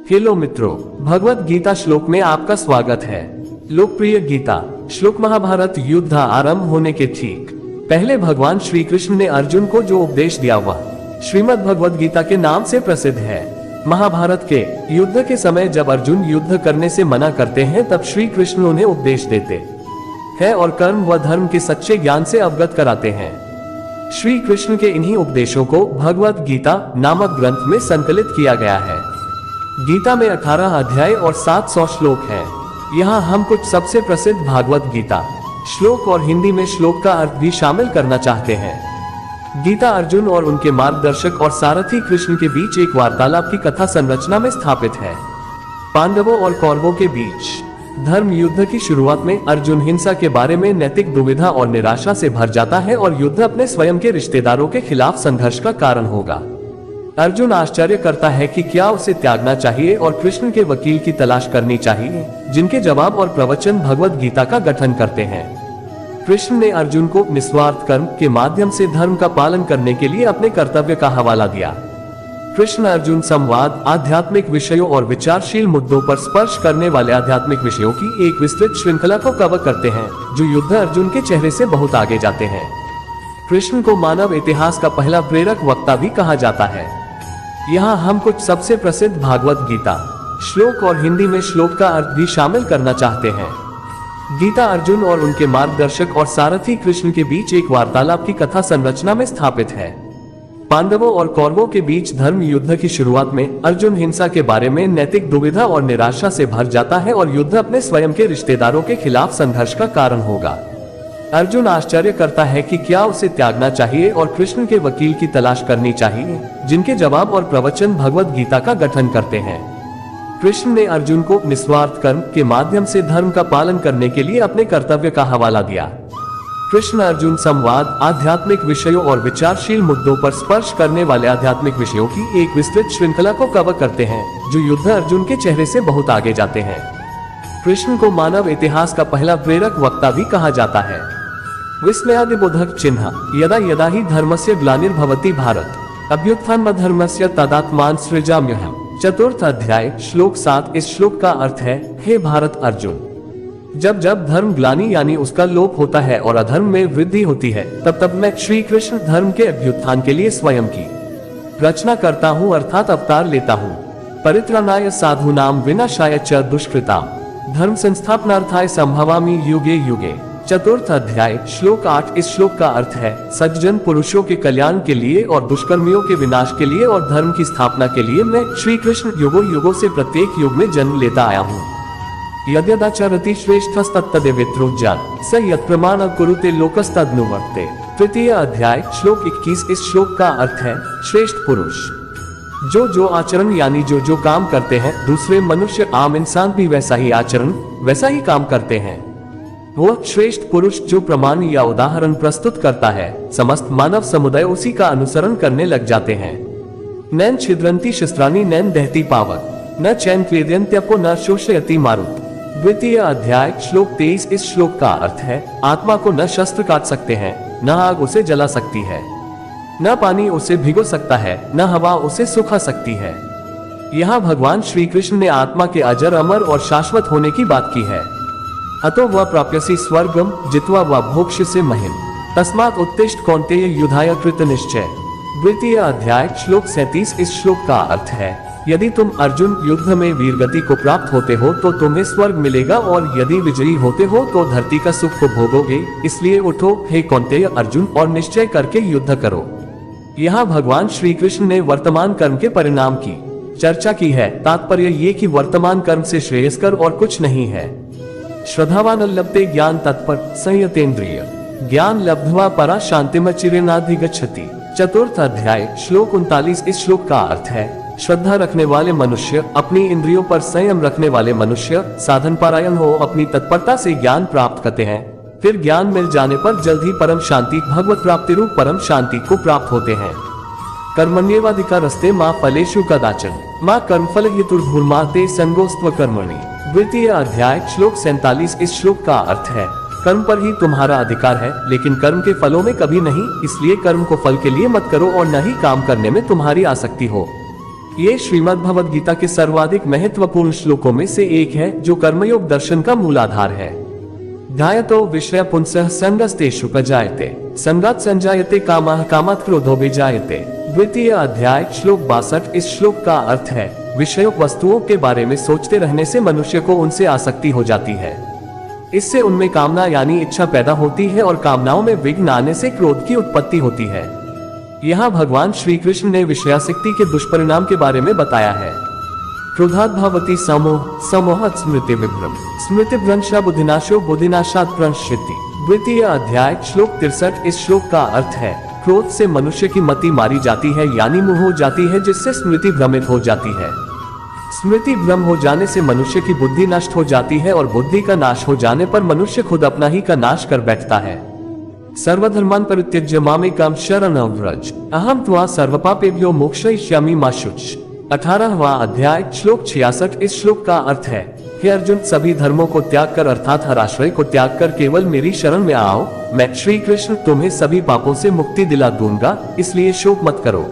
Hello मित्रों, भगवत गीता श्लोक में आपका स्वागत है। लोकप्रिय गीता श्लोक महाभारत युद्ध आरंभ होने के ठीक पहले भगवान श्री कृष्ण ने अर्जुन को जो उपदेश दिया वह श्रीमद् भगवत गीता के नाम से प्रसिद्ध है। महाभारत के युद्ध के समय जब अर्जुन युद्ध करने से मना करते हैं तब श्री कृष्ण उन्हें उपदेश देते हैं और कर्म व धर्म के सच्चे ज्ञान से अवगत कराते हैं। श्री कृष्ण के इन्हीं उपदेशों को भगवत गीता नामक ग्रंथ में संकलित किया गया है। गीता में 18 अध्याय और 700 श्लोक हैं। यहाँ हम कुछ सबसे प्रसिद्ध भागवत गीता श्लोक और हिंदी में श्लोक का अर्थ भी शामिल करना चाहते हैं। गीता अर्जुन और उनके मार्गदर्शक और सारथी कृष्ण के बीच एक वार्तालाप की कथा संरचना में स्थापित है। पांडवों और कौरवों के बीच धर्म युद्ध की शुरुआत में अर्जुन हिंसा के बारे में नैतिक दुविधा और निराशा से भर जाता है और युद्ध अपने स्वयं के रिश्तेदारों के खिलाफ संघर्ष का कारण होगा। अर्जुन आश्चर्य करता है कि क्या उसे त्यागना चाहिए और कृष्ण के वकील की तलाश करनी चाहिए, जिनके जवाब और प्रवचन भगवत गीता का गठन करते हैं। कृष्ण ने अर्जुन को निस्वार्थ कर्म के माध्यम से धर्म का पालन करने के लिए अपने कर्तव्य का हवाला दिया। कृष्ण अर्जुन संवाद आध्यात्मिक विषयों और विचारशील मुद्दों पर स्पर्श करने वाले आध्यात्मिक विषयों की एक विस्तृत श्रृंखला को कवर करते हैं, जो युद्ध अर्जुन के चेहरे से बहुत आगे जाते हैं। कृष्ण को मानव इतिहास का पहला प्रेरक वक्ता भी कहा जाता है। यहाँ हम कुछ सबसे प्रसिद्ध भागवत गीता श्लोक और हिंदी में श्लोक का अर्थ भी शामिल करना चाहते हैं। गीता अर्जुन और उनके मार्गदर्शक और सारथी कृष्ण के बीच एक वार्तालाप की कथा संरचना में स्थापित है। पांडवों और कौरवों के बीच धर्म युद्ध की शुरुआत में अर्जुन हिंसा के बारे में नैतिक दुविधा और निराशा से भर जाता है और युद्ध अपने स्वयं के रिश्तेदारों के खिलाफ संघर्ष का कारण होगा। अर्जुन आश्चर्य करता है कि क्या उसे त्यागना चाहिए और कृष्ण के वकील की तलाश करनी चाहिए, जिनके जवाब और प्रवचन भगवत गीता का गठन करते हैं। कृष्ण ने अर्जुन को निस्वार्थ कर्म के माध्यम से धर्म का पालन करने के लिए अपने कर्तव्य का हवाला दिया। कृष्ण अर्जुन संवाद आध्यात्मिक विषयों और विचारशील मुद्दों पर स्पर्श करने वाले आध्यात्मिक विषयों की एक विस्तृत श्रृंखला को कवर करते हैं, जो युद्ध अर्जुन के चेहरे से बहुत आगे जाते हैं। कृष्ण को मानव इतिहास का पहला प्रेरक वक्ता भी कहा जाता है। विस्मयादिबोधक चिन्ह यदा यदा हि धर्मस्य ग्लानिर्भवति भारत अभ्युत्थानमधर्मस्य तदात्मान सृजाम्यहम्। चतुर्थ अध्याय श्लोक 7। इस श्लोक का अर्थ है, हे भारत अर्जुन, जब जब धर्म ग्लानि यानी उसका लोप होता है और अधर्म में वृद्धि होती है, तब तब मैं श्री कृष्ण धर्म के अभ्युत्थान के लिए स्वयं की रचना करता हूँ, अर्थात अवतार लेता हूँ। परित्राणाय साधूनाम विनाशाय च दुष्कृताम धर्म संस्थापनार्थाय संभवामि युगे युगे। चतुर्थ अध्याय श्लोक 8। इस श्लोक का अर्थ है, सज्जन पुरुषों के कल्याण के लिए और दुष्कर्मियों के विनाश के लिए और धर्म की स्थापना के लिए मैं श्री कृष्ण युगों युगों से प्रत्येक युग में जन्म लेता आया हूँ। यद्यदाचरति श्रेष्ठस्तत्तदेवेत्रोज्जात स यत्प्रमाण कुरुते लोकस्तदनुवर्ते। तृतीय अध्याय श्लोक 21। इस श्लोक का अर्थ है, श्रेष्ठ पुरुष जो आचरण यानी जो काम करते हैं, दूसरे मनुष्य आम इंसान भी वैसा ही आचरण वैसा ही काम करते हैं। वह श्रेष्ठ पुरुष जो प्रमाण या उदाहरण प्रस्तुत करता है, समस्त मानव समुदाय उसी का अनुसरण करने लग जाते हैं। नैन छिद्रंती शस्त्राणि नैन दहती पावक न चैन क्लेद्यन्त्यपो न शोषयति मारुत। द्वितीय अध्याय श्लोक 23। इस श्लोक का अर्थ है, आत्मा को न शस्त्र काट सकते हैं, न आग उसे जला सकती है, न पानी उसे भिगो सकता है, न हवा उसे सुखा सकती है। यहाँ भगवान श्री कृष्ण ने आत्मा के अजर अमर और शाश्वत होने की बात की है। अतो वह प्राप्यसि स्वर्गम जित्वा व भोक्ष्यसि महिम तस्मात् उत्तिष्ठ कौन्तेय युद्धाय कृत निश्चय। द्वितीय अध्याय श्लोक 37। इस श्लोक का अर्थ है, यदि तुम अर्जुन युद्ध में वीरगति को प्राप्त होते हो तो तुम्हें स्वर्ग मिलेगा और यदि विजयी होते हो तो धरती का सुख को भोगोगे। इसलिए उठो हे कौन्तेय अर्जुन और निश्चय करके युद्ध करो। यहाँ भगवान श्री कृष्ण ने वर्तमान कर्म के परिणाम की चर्चा की है। तात्पर्य ये कि वर्तमान कर्म से श्रेयस्कर और कुछ नहीं है। श्रद्धावान लभते ज्ञान तत्पर संयतेन्द्रिय ज्ञान लब्ध्वा परा शांतिमचिरेणाधिगच्छति। चतुर्थ अध्याय श्लोक 39। इस श्लोक का अर्थ है, श्रद्धा रखने वाले मनुष्य, अपनी इंद्रियों पर संयम रखने वाले मनुष्य साधन पारायण हो अपनी तत्परता से ज्ञान प्राप्त करते हैं। फिर ज्ञान मिल जाने पर जल्द ही परम शांति भगवत प्राप्ति रूप परम शांति को प्राप्त होते हैं। कर्मण्येवाधिकारस्ते मां फलेषु कदाचन मां कर्मफल हेतुर्भूर्मा ते संगोस्त्व कर्मणि। द्वितीय अध्याय श्लोक 47। इस श्लोक का अर्थ है, कर्म पर ही तुम्हारा अधिकार है, लेकिन कर्म के फलों में कभी नहीं। इसलिए कर्म को फल के लिए मत करो और न ही काम करने में तुम्हारी आसक्ति हो। ये श्रीमद् भगवद गीता के सर्वाधिक महत्वपूर्ण श्लोकों में से एक है, जो कर्मयोग दर्शन का मूलाधार है। ध्यायतो विषय पुंसः संगस्तेषु प्रजायते संगात् संजायते कामः कामात् क्रोधो विजायते। द्वितीय अध्याय श्लोक 62। इस श्लोक का अर्थ है, विषयों वस्तुओं के बारे में सोचते रहने से मनुष्य को उनसे आसक्ति हो जाती है। इससे उनमें कामना यानी इच्छा पैदा होती है और कामनाओं में विघ्न आने से क्रोध की उत्पत्ति होती है। यहाँ भगवान श्री कृष्ण ने विषयासक्ति के दुष्परिणाम के बारे में बताया है। क्रोधात् भवति समोह, समोहात् स्मृति विभ्रम, स्मृति भ्रंश बुद्धिनाशो, बुद्धिनाशात् प्रणश्यति। द्वितीय अध्याय श्लोक 63। इस श्लोक का अर्थ है, क्रोध से मनुष्य की मति मारी जाती है यानी मुंह हो जाती है, जिससे स्मृति भ्रमित हो जाती है। स्मृति भ्रम हो जाने से मनुष्य की बुद्धि नष्ट हो जाती है और बुद्धि का नाश हो जाने पर मनुष्य खुद अपना ही का नाश कर बैठता है। सर्वधर्मान् परित्यज्य मामेकं शरणं व्रज अहम त्वा सर्वपापेभ्यो मोक्षयिष्यामि मा शुच। 18वां अध्याय श्लोक 66। इस श्लोक का अर्थ है, हे अर्जुन, सभी धर्मों को त्याग कर अर्थात हर आश्रय को त्याग कर केवल मेरी शरण में आओ। मैं श्री कृष्ण तुम्हें सभी पापों से मुक्ति दिला दूंगा, इसलिए शोक मत करो।